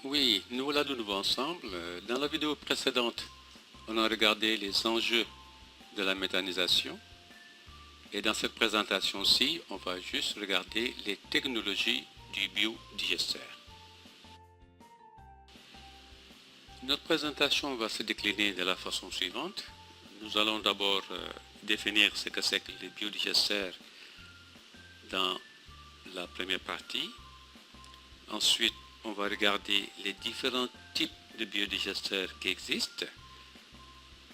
Oui, nous voilà de nouveau ensemble. Dans la vidéo précédente, on a regardé les enjeux de la méthanisation. Et dans cette présentation-ci, on va juste regarder les technologies du biodigester. Notre présentation va se décliner de la façon suivante. Nous allons d'abord définir ce que c'est que les biodigesteurs dans la première partie. Ensuite, on va regarder les différents types de biodigesteurs qui existent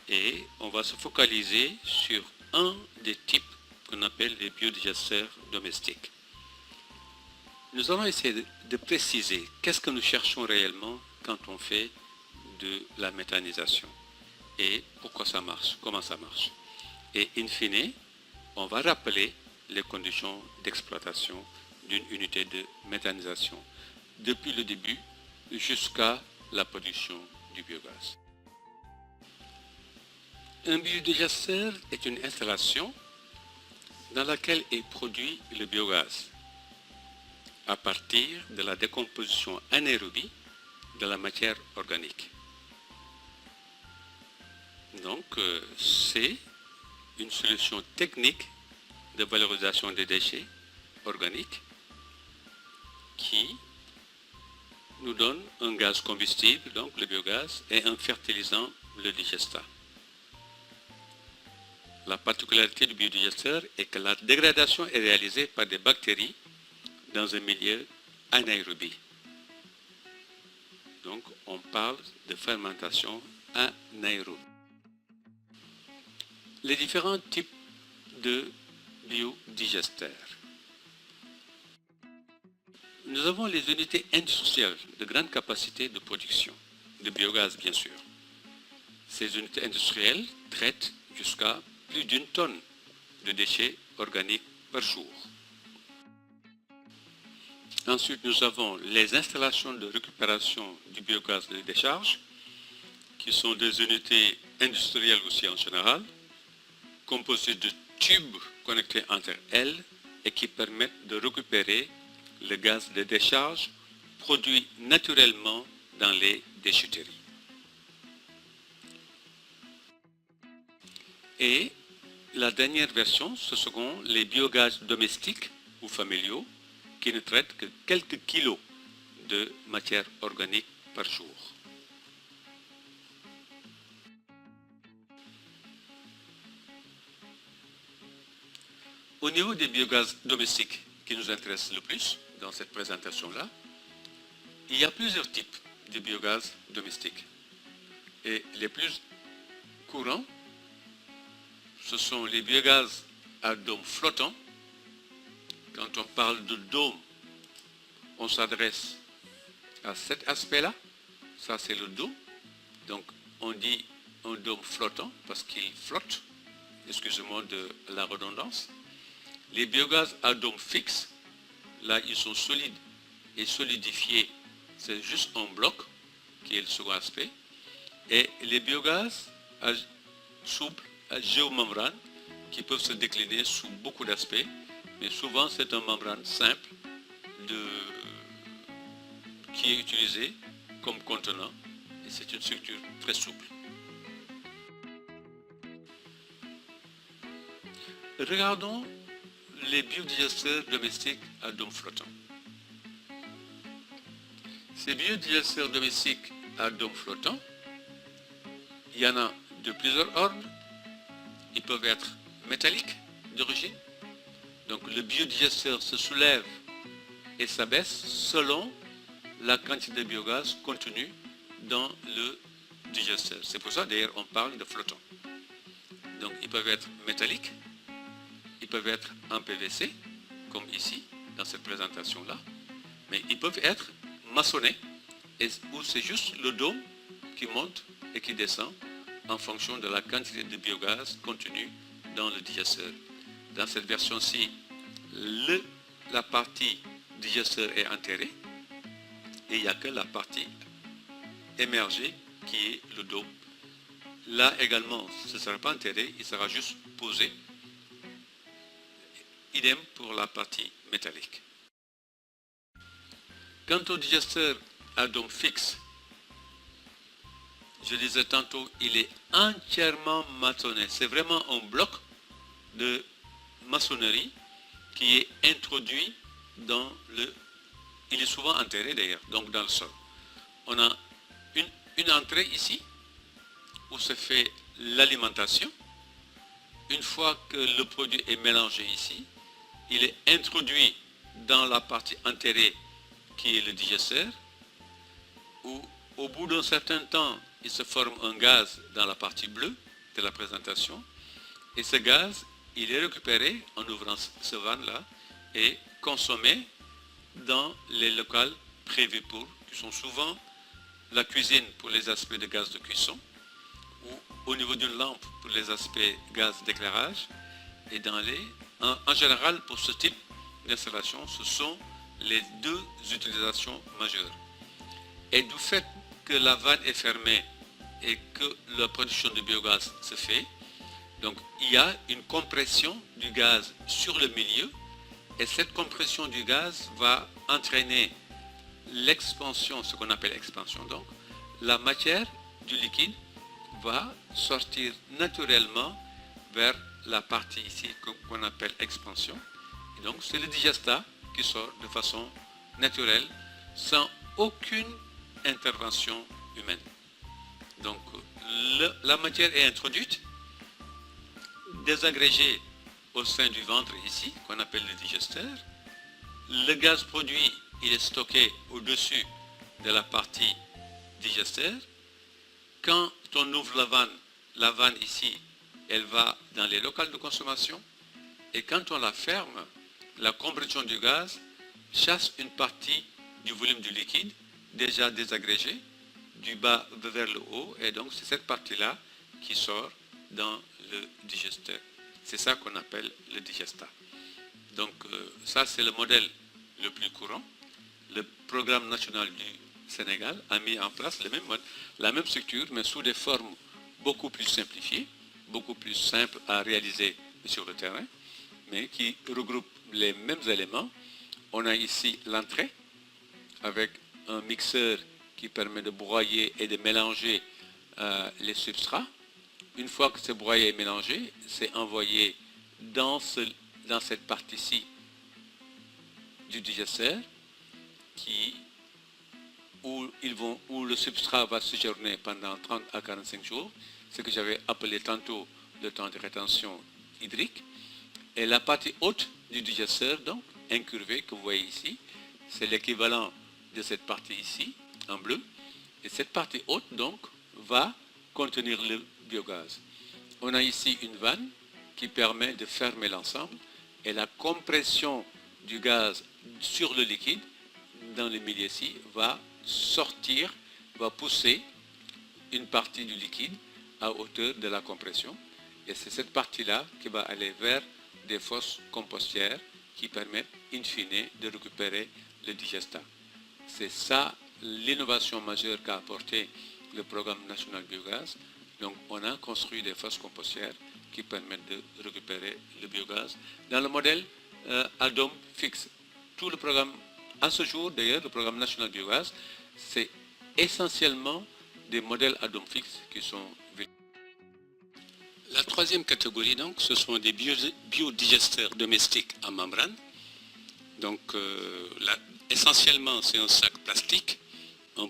et on va se focaliser sur un des types qu'on appelle les biodigesteurs domestiques. Nous allons essayer de préciser qu'est-ce que nous cherchons réellement quand on fait de la méthanisation et pourquoi ça marche, comment ça marche. Et in fine, on va rappeler les conditions d'exploitation d'une unité de méthanisation depuis le début jusqu'à la production du biogaz. Un biodigesteur est une installation dans laquelle est produit le biogaz à partir de la décomposition anaérobie de la matière organique. Donc, c'est une solution technique de valorisation des déchets organiques qui nous donne un gaz combustible, donc le biogaz, et un fertilisant, le digestat. La particularité du biodigesteur est que la dégradation est réalisée par des bactéries dans un milieu anaérobie. Donc, on parle de fermentation anaérobe. Les différents types de biodigesteurs. Nous avons les unités industrielles de grande capacité de production, de biogaz bien sûr. Ces unités industrielles traitent jusqu'à plus d'1 tonne de déchets organiques par jour. Ensuite, nous avons les installations de récupération du biogaz de décharge, qui sont des unités industrielles aussi en général, composées de tubes connectés entre elles et qui permettent de récupérer le gaz de décharge produit naturellement dans les déchetteries. Et la dernière version, ce seront les biogaz domestiques ou familiaux qui ne traitent que quelques kilos de matière organique par jour. Au niveau des biogaz domestiques qui nous intéressent le plus dans cette présentation-là, il y a plusieurs types de biogaz domestiques. Et les plus courants, ce sont les biogaz à dôme flottant. Quand on parle de dôme, on s'adresse à cet aspect-là. Ça, c'est le dôme. Donc, on dit un dôme flottant parce qu'il flotte. Excusez-moi de la redondance. Les biogaz à dôme fixe, là, ils sont solides et solidifiés. C'est juste un bloc qui est le second aspect. Et les biogaz à souple, à géomembrane, qui peuvent se décliner sous beaucoup d'aspects, mais souvent c'est une membrane simple qui est utilisée comme contenant et c'est une structure très souple. Regardons les biodigesteurs domestiques à dôme flottant. Ces biodigesteurs domestiques à dôme flottant, il y en a de plusieurs ordres. Ils peuvent être métalliques d'origine. Donc le biodigesteur se soulève et s'abaisse selon la quantité de biogaz contenue dans le digesteur. C'est pour ça d'ailleurs on parle de flottants. Donc ils peuvent être métalliques, ils peuvent être en PVC, comme ici, dans cette présentation-là, mais ils peuvent être maçonnés, où c'est juste le dôme qui monte et qui descend en fonction de la quantité de biogaz contenue dans le digesteur. Dans cette version-ci, la partie digesteur est enterrée et il n'y a que la partie émergée qui est le dôme. Là également, ce ne sera pas enterré, il sera juste posé. Idem pour la partie métallique. Quant au digesteur à dôme fixe, je disais tantôt, il est entièrement maçonné. C'est vraiment un bloc de maçonnerie qui est introduit dans le... Il est souvent enterré d'ailleurs, donc dans le sol. On a une entrée ici, où se fait l'alimentation. Une fois que le produit est mélangé ici, il est introduit dans la partie enterrée qui est le digesteur, où au bout d'un certain temps, il se forme un gaz dans la partie bleue de la présentation, et ce gaz, il est récupéré en ouvrant ce van-là et consommé dans les locaux prévus pour, qui sont souvent la cuisine pour les aspects de gaz de cuisson, ou au niveau d'une lampe pour les aspects gaz d'éclairage, et en général pour ce type d'installation, ce sont les deux utilisations majeures. Et du fait que la vanne est fermée et que la production de biogaz se fait, donc il y a une compression du gaz sur le milieu, et cette compression du gaz va entraîner l'expansion, ce qu'on appelle expansion. Donc la matière du liquide va sortir naturellement vers la partie ici qu'on appelle expansion. Et donc c'est le digestat qui sort de façon naturelle, sans aucune intervention humaine. Donc la matière est introduite, désagrégée au sein du ventre ici, qu'on appelle le digesteur. Le gaz produit, il est stocké au-dessus de la partie digesteur. Quand on ouvre la vanne ici, elle va dans les locaux de consommation. Et quand on la ferme, la compression du gaz chasse une partie du volume du liquide déjà désagrégé du bas vers le haut. Et donc c'est cette partie-là qui sort dans le digesteur. C'est ça qu'on appelle le digestat. Donc ça c'est le modèle le plus courant. Le programme national du Sénégal a mis en place la même structure, mais sous des formes beaucoup plus simplifiées, beaucoup plus simples à réaliser sur le terrain, mais qui regroupe les mêmes éléments. On a ici l'entrée avec un mixeur qui permet de broyer et de mélanger les substrats. Une fois que c'est broyé et mélangé, c'est envoyé dans cette partie-ci du digesteur où le substrat va séjourner pendant 30 à 45 jours, ce que j'avais appelé tantôt le temps de rétention hydrique. Et la partie haute du digesteur, donc, incurvée, que vous voyez ici, c'est l'équivalent de cette partie ici, en bleu. Et cette partie haute, donc, va contenir le biogaz. On a ici une vanne qui permet de fermer l'ensemble, et la compression du gaz sur le liquide, dans le milieu ici, va sortir, va pousser une partie du liquide à hauteur de la compression. Et c'est cette partie-là qui va aller vers des fosses compostières qui permettent, in fine, de récupérer le digestat. C'est ça l'innovation majeure qu'a apporté le programme national biogaz. Donc on a construit des fosses compostières qui permettent de récupérer le biogaz dans le modèle à dôme fixe. Tout le programme, à ce jour d'ailleurs, le programme national biogaz, c'est essentiellement des modèles à dôme fixe qui sont véhiculés. La troisième catégorie, donc, ce sont des biodigesteurs domestiques à membrane. Donc, essentiellement, c'est un sac plastique en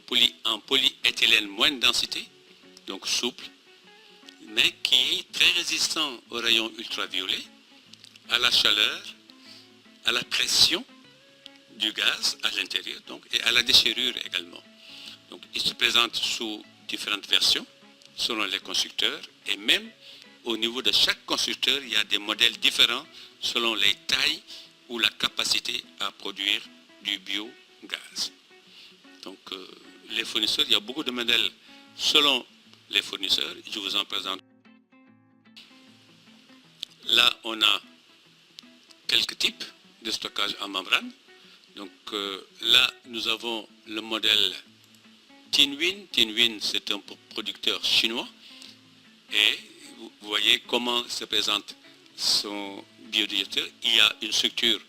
polyéthylène moindre densité, donc souple, mais qui est très résistant aux rayons ultraviolets, à la chaleur, à la pression du gaz à l'intérieur, donc, et à la déchirure également. Donc, il se présente sous différentes versions, selon les constructeurs, et même au niveau de chaque constructeur, il y a des modèles différents selon les tailles ou la capacité à produire du biogaz. Donc, les fournisseurs, il y a beaucoup de modèles selon les fournisseurs. Je vous en présente. Là, on a quelques types de stockage en membrane. Donc, là, nous avons le modèle Tinwin. Tinwin, c'est un producteur chinois. Et vous voyez comment se présente son biodigesteur. Il y a une structure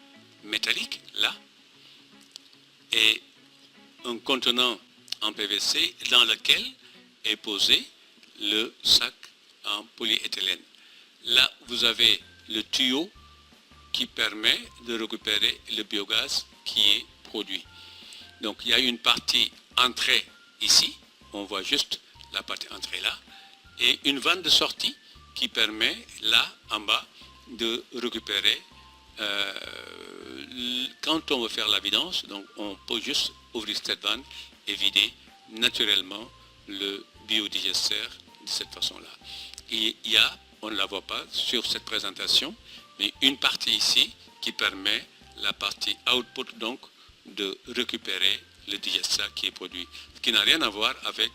métallique là et un contenant en PVC dans lequel est posé le sac en polyéthylène. Là, vous avez le tuyau qui permet de récupérer le biogaz qui est produit. Donc, il y a une partie entrée ici, on voit juste la partie entrée là, et une vanne de sortie qui permet là, en bas, de récupérer. Quand on veut faire la vidange, donc on peut juste ouvrir cette vanne et vider naturellement le biodigesteur de cette façon-là. Il y a, on ne la voit pas sur cette présentation, mais une partie ici qui permet la partie output, donc de récupérer le digesteur qui est produit, qui n'a rien à voir avec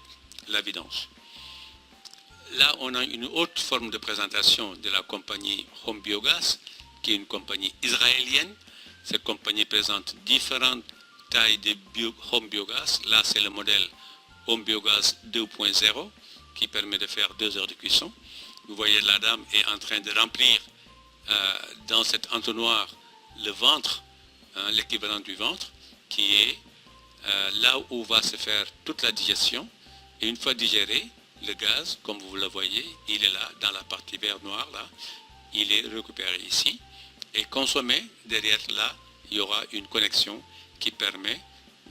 la vidange. Là, on a une autre forme de présentation de la compagnie Home Biogas, qui est une compagnie israélienne. Cette compagnie présente différentes tailles de Home Biogas. Là, c'est le modèle Home Biogas 2.0 qui permet de faire 2 heures de cuisson. Vous voyez, la dame est en train de remplir dans cet entonnoir le ventre, l'équivalent du ventre, qui est là où va se faire toute la digestion. Et une fois digéré, le gaz, comme vous le voyez, il est là, dans la partie vert noir, là, il est récupéré ici. Et consommé, derrière là, il y aura une connexion qui permet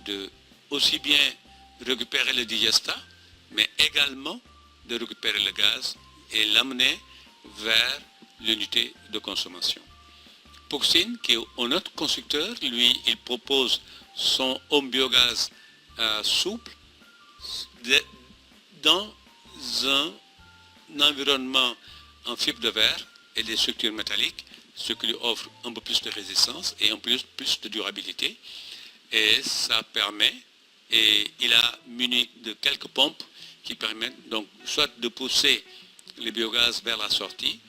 de aussi bien récupérer le digestat, mais également de récupérer le gaz et l'amener vers l'unité de consommation. Puxin, qui est un autre constructeur, lui, il propose son home biogaz souple dans un environnement en fibre de verre et des structures métalliques, ce qui lui offre un peu plus de résistance et un peu plus de durabilité. Et ça permet, et il a muni de quelques pompes qui permettent donc soit de pousser les biogaz vers la sortie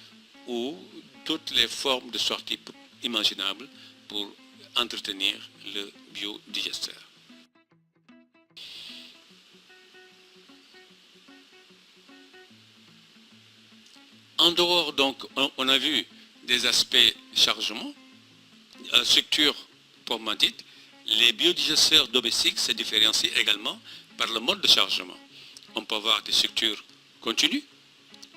ou toutes les formes de sortie imaginables pour entretenir le biodigesteur. En dehors, donc, on a vu des aspects chargement, structure proprement dite. Les biodigesteurs domestiques se différencient également par le mode de chargement. On peut avoir des structures continues,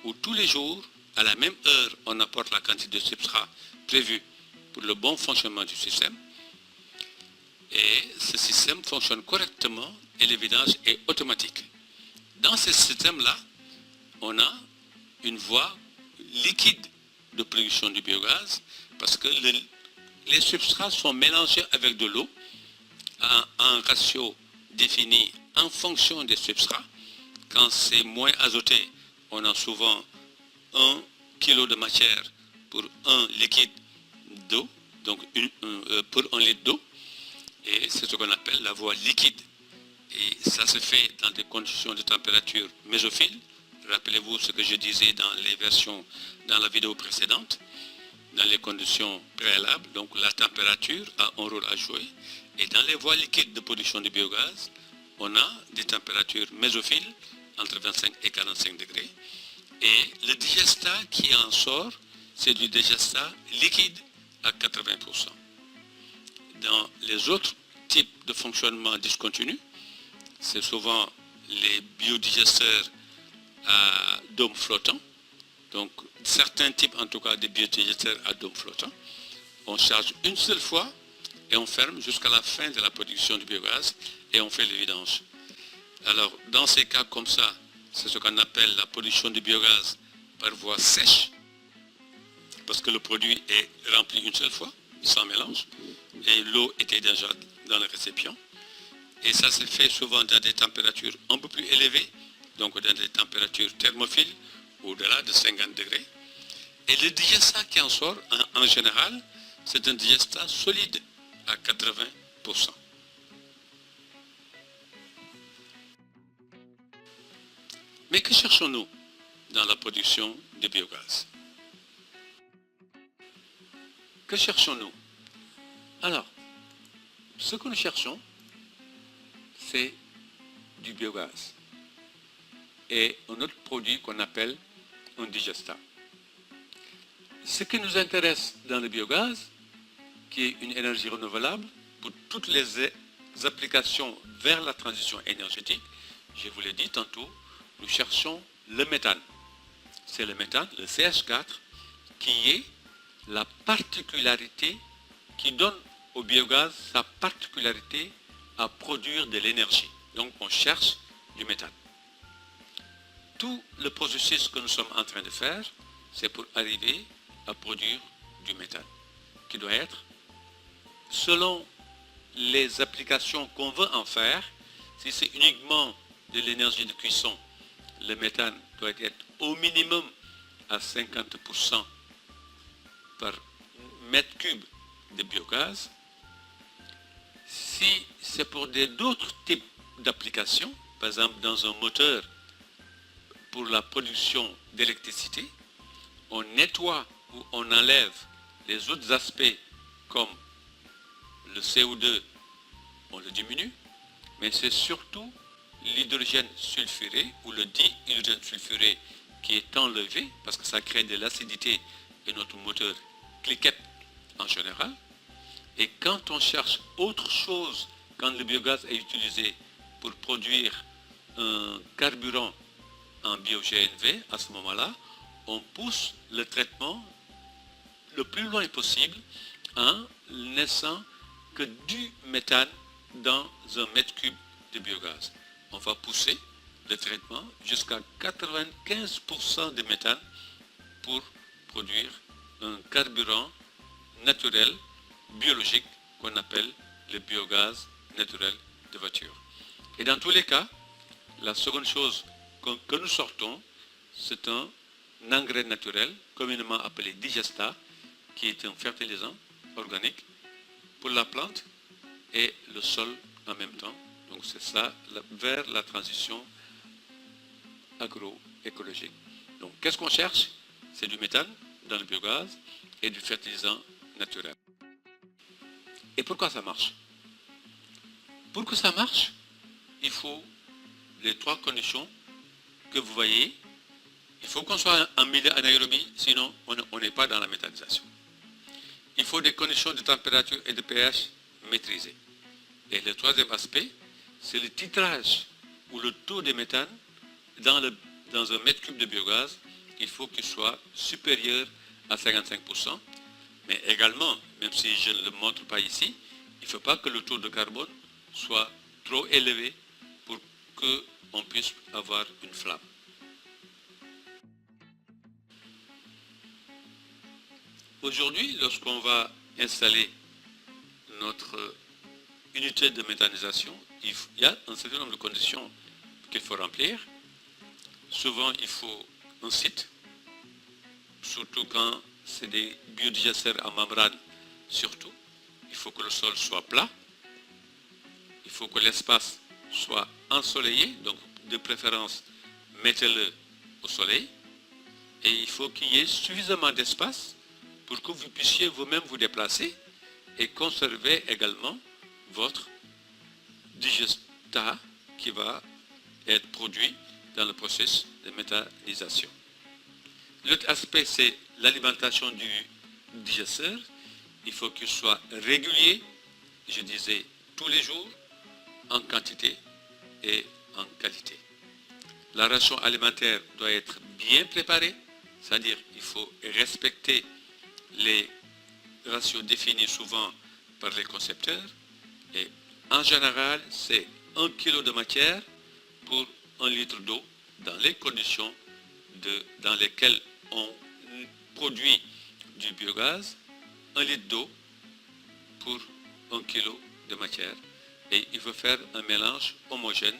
où tous les jours, à la même heure, on apporte la quantité de substrat prévue pour le bon fonctionnement du système. Et ce système fonctionne correctement et le vidage est automatique. Dans ce système-là, on a une voie liquide de production du biogaz parce que les substrats sont mélangés avec de l'eau à un ratio défini en fonction des substrats. Quand c'est moins azoté, on a souvent 1 kg de matière pour 1 liquide d'eau, donc pour 1 litre d'eau, et c'est ce qu'on appelle la voie liquide. Et ça se fait dans des conditions de température mésophile. Rappelez-vous ce que je disais dans la vidéo précédente, dans les conditions préalables. Donc la température a un rôle à jouer. Et dans les voies liquides de production de biogaz, on a des températures mésophiles entre 25 et 45 degrés. Et le digestat qui en sort, c'est du digestat liquide à 80%. Dans les autres types de fonctionnement discontinu, c'est souvent les biodigesteurs à dôme flottant. Donc, certains types, en tout cas, de biodigesteurs à dôme flottant. On charge une seule fois et on ferme jusqu'à la fin de la production du biogaz et on fait le vidange. Alors, dans ces cas comme ça, c'est ce qu'on appelle la production du biogaz par voie sèche, parce que le produit est rempli une seule fois, sans mélange, et l'eau était déjà dans le récipient. Et ça se fait souvent dans des températures un peu plus élevées, donc dans des températures thermophiles, au-delà de 50 degrés. Et le digestat qui en sort, en général, c'est un digestat solide à 80%. Mais que cherchons-nous dans la production de biogaz? Que cherchons-nous? Alors, ce que nous cherchons, c'est du biogaz et un autre produit qu'on appelle un digestat. Ce qui nous intéresse dans le biogaz, qui est une énergie renouvelable pour toutes les applications vers la transition énergétique, je vous l'ai dit tantôt, nous cherchons le méthane. C'est le méthane, le CH4, qui est la particularité qui donne au biogaz sa particularité à produire de l'énergie. Donc on cherche du méthane. Tout le processus que nous sommes en train de faire, c'est pour arriver à produire du méthane, qui doit être, selon les applications qu'on veut en faire, si c'est uniquement de l'énergie de cuisson, le méthane doit être au minimum à 50% par mètre cube de biogaz. Si c'est pour d'autres types d'applications, par exemple dans un moteur pour la production d'électricité, on nettoie ou on enlève les autres aspects comme le CO2, on le diminue, mais c'est surtout l'hydrogène sulfuré ou le dihydrogène sulfuré qui est enlevé parce que ça crée de l'acidité et notre moteur cliquette en général. Et quand on cherche autre chose, quand le biogaz est utilisé pour produire un carburant en bio-GNV, à ce moment-là, on pousse le traitement le plus loin possible en laissant que du méthane dans un mètre cube de biogaz. On va pousser le traitement jusqu'à 95% de méthane pour produire un carburant naturel, biologique, qu'on appelle le biogaz naturel de voiture. Et dans tous les cas, la seconde chose que nous sortons, c'est un engrais naturel, communément appelé digesta, qui est un fertilisant organique pour la plante et le sol en même temps. Donc c'est ça, vers la transition agroécologique. Donc qu'est-ce qu'on cherche? C'est du méthane dans le biogaz et du fertilisant naturel. Et pourquoi ça marche? Pour que ça marche, il faut les trois conditions que vous voyez. Il faut qu'on soit en milieu anaérobie, sinon on n'est pas dans la méthanisation. Il faut des conditions de température et de pH maîtrisées. Et le troisième aspect, c'est le titrage ou le taux de méthane dans un mètre cube de biogaz. Il faut qu'il soit supérieur à 55%. Mais également, même si je ne le montre pas ici, il ne faut pas que le taux de carbone soit trop élevé pour qu'on puisse avoir une flamme. Aujourd'hui, lorsqu'on va installer notre unité de méthanisation, il y a un certain nombre de conditions qu'il faut remplir. Souvent, il faut un site, surtout quand c'est des biodigesteurs en membrane, surtout. Il faut que le sol soit plat. Il faut que l'espace soit ensoleillé, donc de préférence, mettez-le au soleil. Et il faut qu'il y ait suffisamment d'espace pour que vous puissiez vous-même vous déplacer et conserver également votre digestat qui va être produit dans le processus de méthanisation. L'autre aspect, c'est l'alimentation du digesteur. Il faut qu'il soit régulier, je disais tous les jours, en quantité et en qualité. La ration alimentaire doit être bien préparée, c'est-à-dire qu'il faut respecter les ratios définis souvent par les concepteurs. Et en général, c'est 1 kg de matière pour 1 litre d'eau dans les conditions dans lesquelles on produit du biogaz, 1 litre d'eau pour 1 kg de matière. Et il faut faire un mélange homogène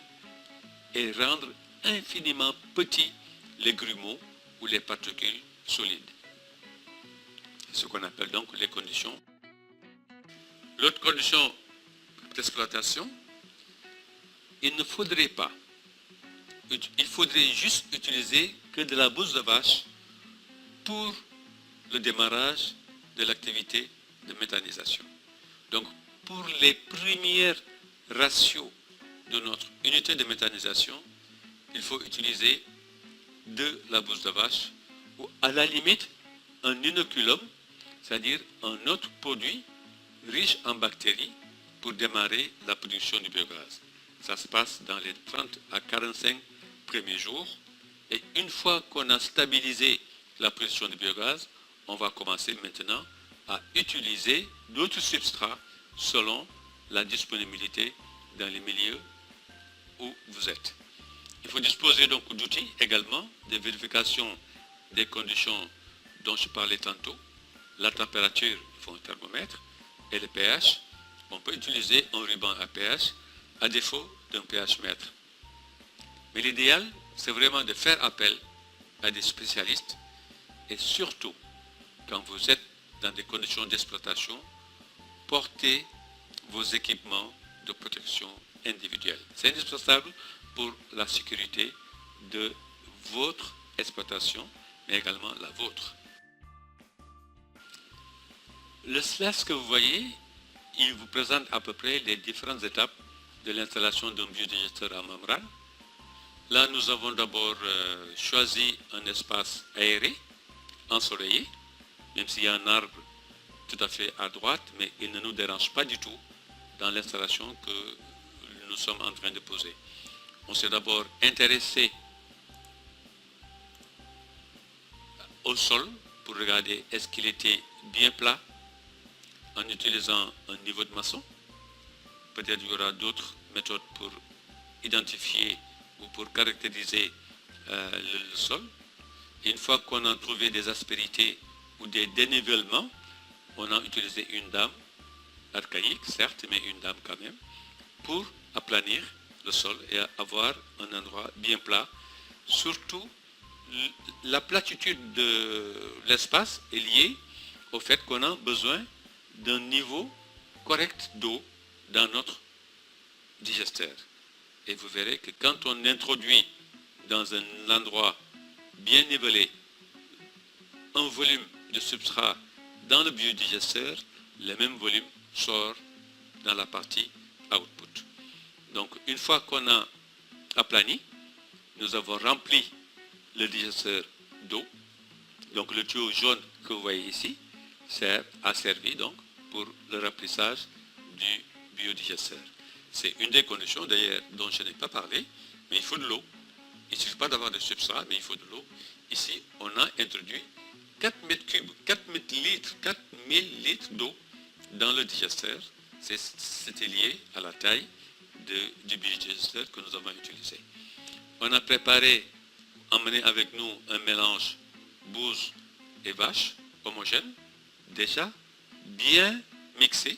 et rendre infiniment petits les grumeaux ou les particules solides. C'est ce qu'on appelle donc les conditions. L'autre condition d'exploitation, il ne faudrait pas, il faudrait juste utiliser que de la bouse de vache pour le démarrage de l'activité de méthanisation. Donc, pour les premiers ratios de notre unité de méthanisation, il faut utiliser de la bouse de vache ou à la limite un inoculum, c'est-à-dire un autre produit riche en bactéries pour démarrer la production du biogaz. Ça se passe dans les 30 à 45 premiers jours. Et une fois qu'on a stabilisé la production du biogaz, on va commencer maintenant à utiliser d'autres substrats selon la disponibilité dans les milieux où vous êtes. Il faut disposer donc d'outils également de vérification des conditions dont je parlais tantôt. La température, il faut un thermomètre, et le pH. On peut utiliser un ruban à pH à défaut d'un pH mètre. Mais l'idéal, c'est vraiment de faire appel à des spécialistes et surtout, quand vous êtes dans des conditions d'exploitation, portez vos équipements de protection individuelle. C'est indispensable pour la sécurité de votre exploitation, mais également la vôtre. Le slide que vous voyez, il vous présente à peu près les différentes étapes de l'installation d'un biodigesteur à membrane. Là, nous avons d'abord choisi un espace aéré, ensoleillé, même s'il y a un arbre tout à fait à droite, mais il ne nous dérange pas du tout dans l'installation que nous sommes en train de poser. On s'est d'abord intéressé au sol pour regarder est-ce qu'il était bien plat en utilisant un niveau de maçon. Peut-être il y aura d'autres méthodes pour identifier ou pour caractériser le sol. Une fois qu'on a trouvé des aspérités ou des dénivellements, on a utilisé une dame, archaïque certes, mais une dame quand même, pour aplanir le sol et avoir un endroit bien plat. Surtout, la platitude de l'espace est liée au fait qu'on a besoin d'un niveau correct d'eau dans notre digesteur. Et vous verrez que quand on introduit dans un endroit bien nivelé un volume de substrat dans le biodigesteur, le même volume sort dans la partie output. Donc une fois qu'on a aplani, nous avons rempli le digesteur d'eau. Donc le tuyau jaune que vous voyez ici a servi donc pour le remplissage du biodigesteur. C'est une des conditions d'ailleurs dont je n'ai pas parlé, mais il faut de l'eau. Il ne suffit pas d'avoir de substrat, mais il faut de l'eau. Ici, on a introduit 4 mètres cubes, 4000 litres d'eau dans le digesteur. C'était lié à la taille du biodigesteur que nous avons utilisé. On a préparé, emmené avec nous un mélange bouse et vache homogène, déjà bien mixé,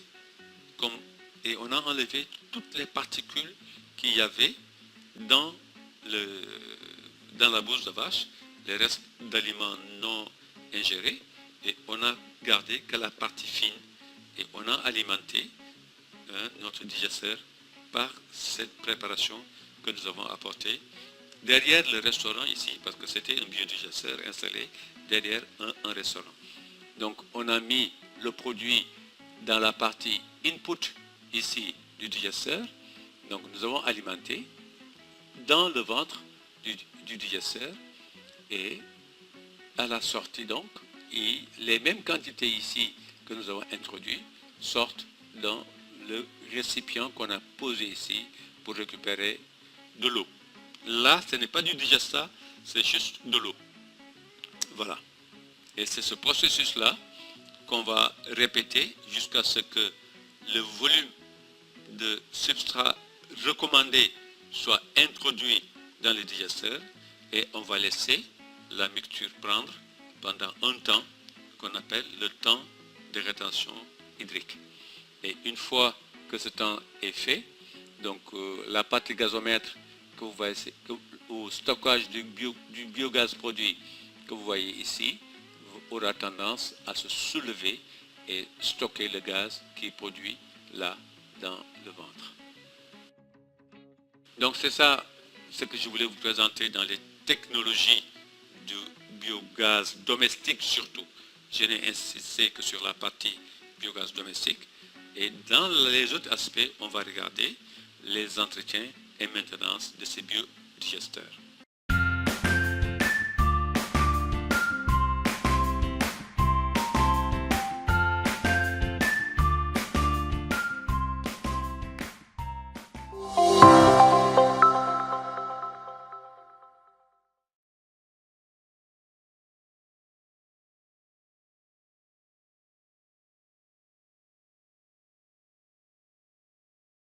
et on a enlevé toutes les particules qu'il y avait dans la bouse de vache, les restes d'aliments non ingérés, et on a gardé que la partie fine, et on a alimenté notre digesteur par cette préparation que nous avons apportée derrière le restaurant ici, parce que c'était un biodigesteur installé derrière un restaurant. Donc on a mis le produit dans la partie input ici du digesteur. Donc nous avons alimenté dans le ventre du digesteur, et à la sortie donc, les mêmes quantités ici que nous avons introduites sortent dans le récipient qu'on a posé ici pour récupérer de l'eau. Là, ce n'est pas du digestat, c'est juste de l'eau. Voilà. Et c'est ce processus-là qu'on va répéter jusqu'à ce que le volume de substrat recommandé soit introduit dans le digesteur, et on va laisser la mixture prendre pendant un temps qu'on appelle le temps de rétention hydrique. Et une fois que ce temps est fait, donc la partie gazomètre que vous voyez, au stockage du biogaz produit que vous voyez ici, aura tendance à se soulever et stocker le gaz qui est produit là dans le ventre. Donc c'est ça ce que je voulais vous présenter dans les technologies du biogaz domestique surtout. Je n'ai insisté que sur la partie biogaz domestique, et dans les autres aspects, on va regarder les entretiens et maintenance de ces biodigesteurs.